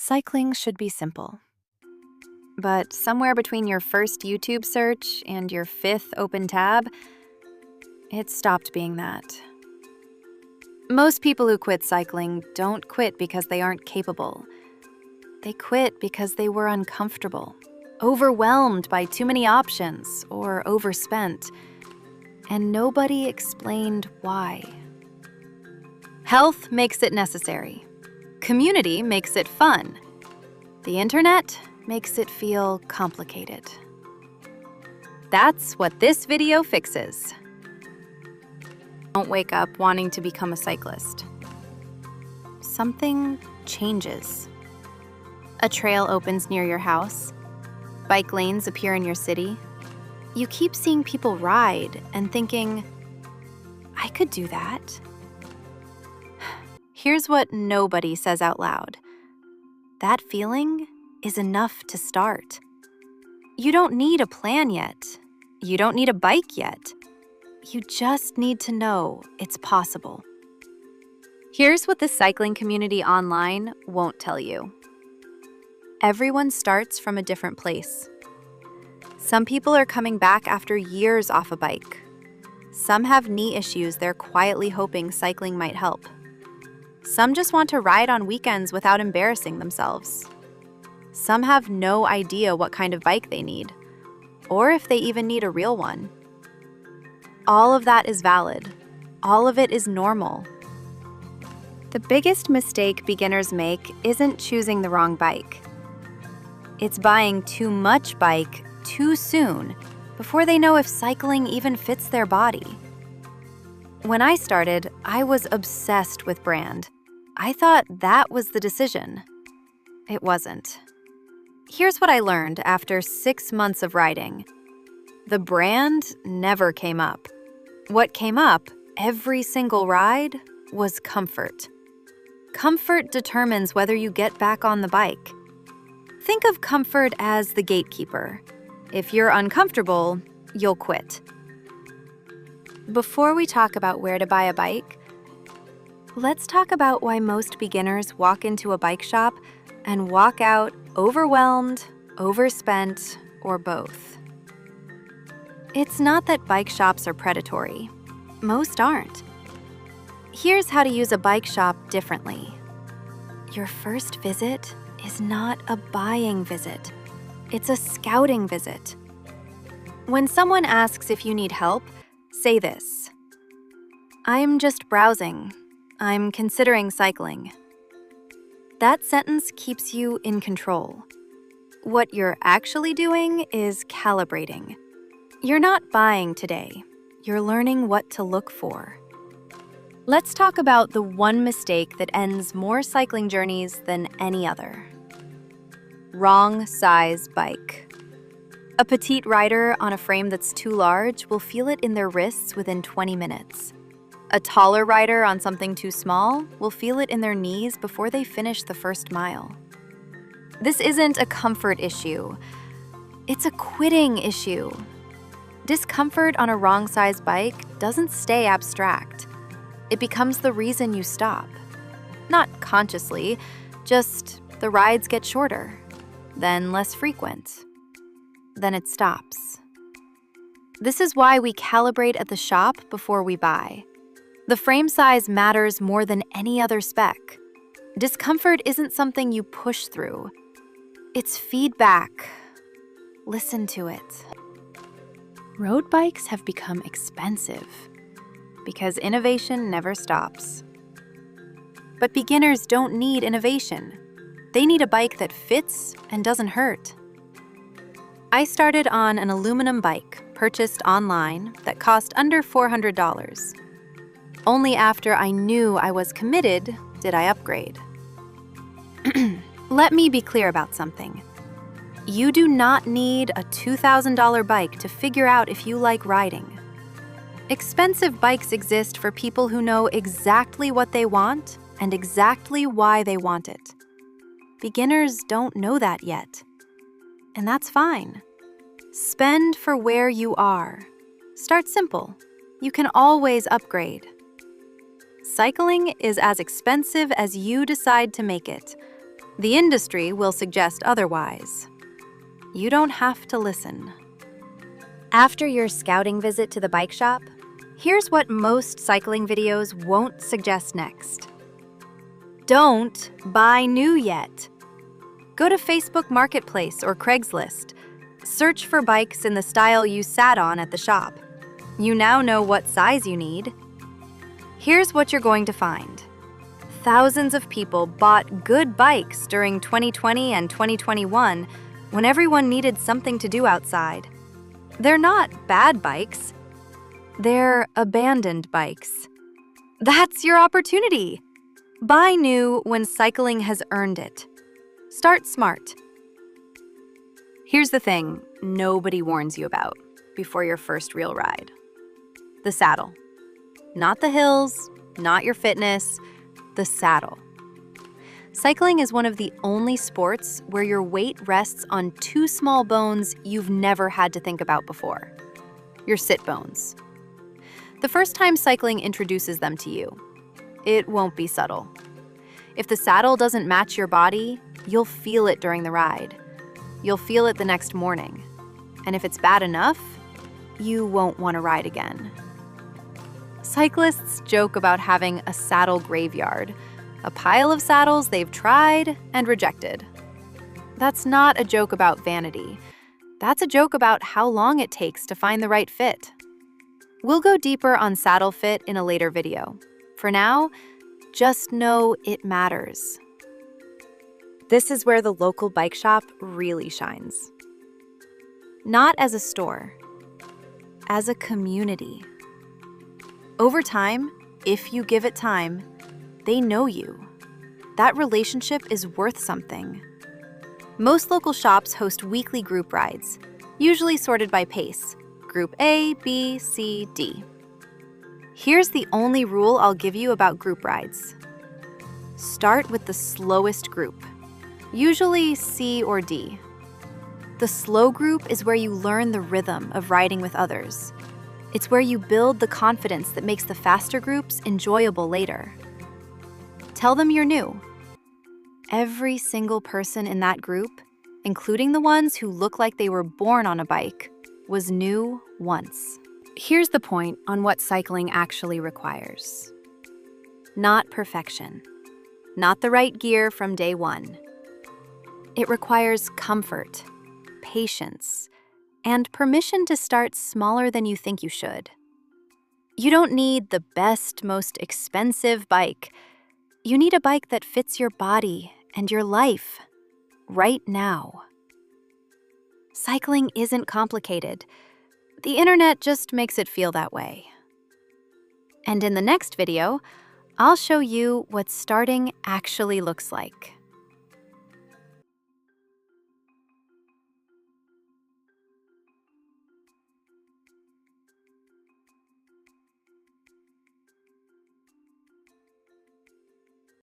Cycling should be simple. But somewhere between your first YouTube search and your fifth open tab, it stopped being that. Most people who quit cycling don't quit because they aren't capable. They quit because they were uncomfortable, overwhelmed by too many options, or overspent, and nobody explained why. Health makes it necessary. Community makes it fun. The internet makes it feel complicated. That's what this video fixes. Don't wake up wanting to become a cyclist. Something changes. A trail opens near your house. Bike lanes appear in your city. You keep seeing people ride and thinking, I could do that. Here's what nobody says out loud. That feeling is enough to start. You don't need a plan yet. You don't need a bike yet. You just need to know it's possible. Here's what the cycling community online won't tell you. Everyone starts from a different place. Some people are coming back after years off a bike. Some have knee issues they're quietly hoping cycling might help. Some just want to ride on weekends without embarrassing themselves. Some have no idea what kind of bike they need, or if they even need a real one. All of that is valid. All of it is normal. The biggest mistake beginners make isn't choosing the wrong bike. It's buying too much bike too soon before they know if cycling even fits their body. When I started, I was obsessed with brand. I thought that was the decision. It wasn't. Here's what I learned after 6 months of riding. The brand never came up. What came up every single ride was comfort. Comfort determines whether you get back on the bike. Think of comfort as the gatekeeper. If you're uncomfortable, you'll quit. Before we talk about where to buy a bike, let's talk about why most beginners walk into a bike shop and walk out overwhelmed, overspent, or both. It's not that bike shops are predatory. Most aren't. Here's how to use a bike shop differently. Your first visit is not a buying visit. It's a scouting visit. When someone asks if you need help, say this: I'm just browsing. I'm considering cycling. That sentence keeps you in control. What you're actually doing is calibrating. You're not buying today. You're learning what to look for. Let's talk about the one mistake that ends more cycling journeys than any other. Wrong size bike. A petite rider on a frame that's too large will feel it in their wrists within 20 minutes. A taller rider on something too small will feel it in their knees before they finish the first mile. This isn't a comfort issue. It's a quitting issue. Discomfort on a wrong-size bike doesn't stay abstract. It becomes the reason you stop. Not consciously, just the rides get shorter, then less frequent. Then it stops. This is why we calibrate at the shop before we buy. The frame size matters more than any other spec. Discomfort isn't something you push through. It's feedback. Listen to it. Road bikes have become expensive because innovation never stops. But beginners don't need innovation. They need a bike that fits and doesn't hurt. I started on an aluminum bike purchased online that cost under $400. Only after I knew I was committed did I upgrade. Let me be clear about something. You do not need a $2,000 bike to figure out if you like riding. Expensive bikes exist for people who know exactly what they want and exactly why they want it. Beginners don't know that yet. And that's fine. Spend for where you are. Start simple. You can always upgrade. Cycling is as expensive as you decide to make it. The industry will suggest otherwise. You don't have to listen. After your scouting visit to the bike shop, here's what most cycling videos won't suggest next. Don't buy new yet. Go to Facebook Marketplace or Craigslist. Search for bikes in the style you sat on at the shop. You now know what size you need. Here's what you're going to find. Thousands of people bought good bikes during 2020 and 2021 when everyone needed something to do outside. They're not bad bikes. They're abandoned bikes. That's your opportunity. Buy new when cycling has earned it. Start smart. Here's the thing nobody warns you about before your first real ride. The saddle. Not the hills, not your fitness, the saddle. Cycling is one of the only sports where your weight rests on two small bones you've never had to think about before. Your sit bones. The first time cycling introduces them to you, it won't be subtle. If the saddle doesn't match your body, you'll feel it during the ride. You'll feel it the next morning. And if it's bad enough, you won't want to ride again. Cyclists joke about having a saddle graveyard, a pile of saddles they've tried and rejected. That's not a joke about vanity. That's a joke about how long it takes to find the right fit. We'll go deeper on saddle fit in a later video. For now, just know it matters. This is where the local bike shop really shines. Not as a store, as a community. Over time, if you give it time, they know you. That relationship is worth something. Most local shops host weekly group rides, usually sorted by pace, Group A, B, C, D. Here's the only rule I'll give you about group rides. Start with the slowest group, usually C or D. The slow group is where you learn the rhythm of riding with others. It's where you build the confidence that makes the faster groups enjoyable later. Tell them you're new. Every single person in that group, including the ones who look like they were born on a bike, was new once. Here's the point on what cycling actually requires. Not perfection. Not the right gear from day one. It requires comfort, patience, and permission to start smaller than you think you should. You don't need the best, most expensive bike. You need a bike that fits your body and your life right now. Cycling isn't complicated. The internet just makes it feel that way. And in the next video, I'll show you what starting actually looks like.